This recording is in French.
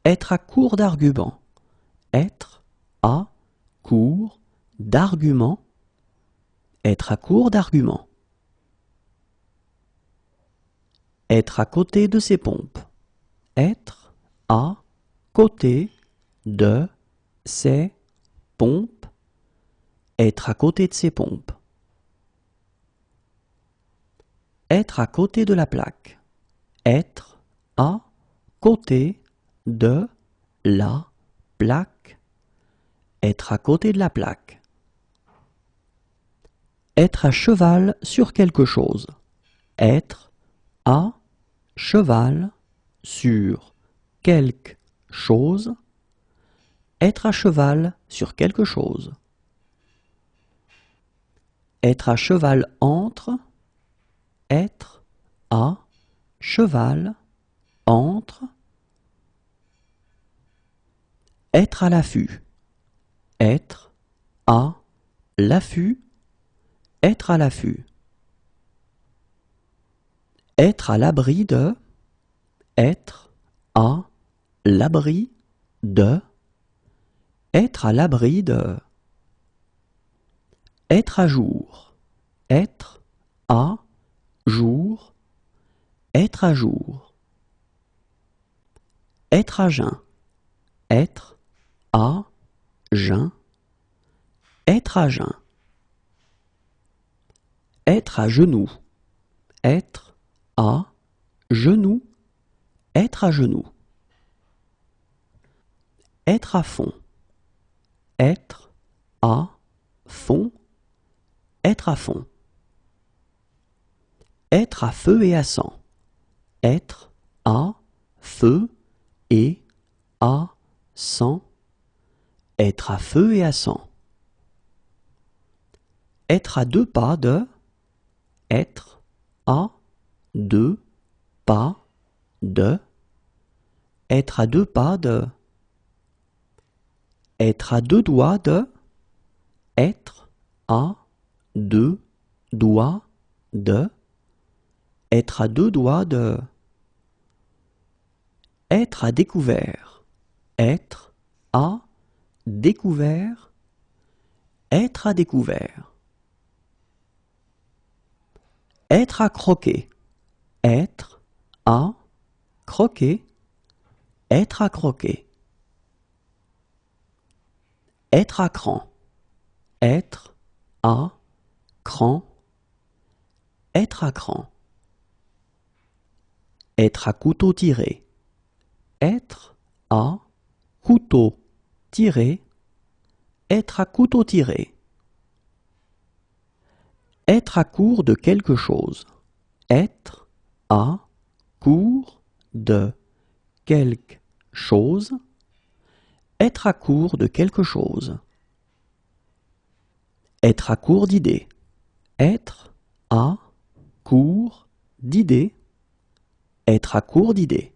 Être à court d'arguments. Être à court d'arguments. Être à court d'arguments. Être à côté de ses pompes. Être à côté de ses pompes. Être à côté de ses pompes. Être à côté de la plaque. Être à côté de la plaque. Être à côté de la plaque. Être à cheval sur quelque chose. Être à cheval sur quelque chose. Être à cheval sur quelque chose. Être à cheval entre. Être à cheval entre. Être à l'affût. Être à l'affût. Être à l'affût. Être à l'abri de. Être à l'abri de. Être à l'abri de. Être à jour. Être à jour. Être à jour. Être à jeun. Être à jeun. Être à jeun. Être à genoux. Être à genoux. Être à genoux. Être à fond. Être à fond. Être à fond. Être à feu et à sang. Être à feu et à sang. Être à feu et à sang. Être à deux pas de. Être à deux pas de. Être à deux pas de. Être à deux doigts de. Être à deux doigts de. Être à deux doigts de. Être à découvert. Être à découvert. Être à découvert. Être à croquer. Être à croquer. Être à croquer. Être à cran. Être à cran. Être à cran. Être à couteau tiré. Être à couteau tiré. Être à couteau tiré. Être à court de quelque chose. Être à court de quelque chose. Être à court de quelque chose. Être à court d'idées. Être à court d'idées. Être à court d'idées.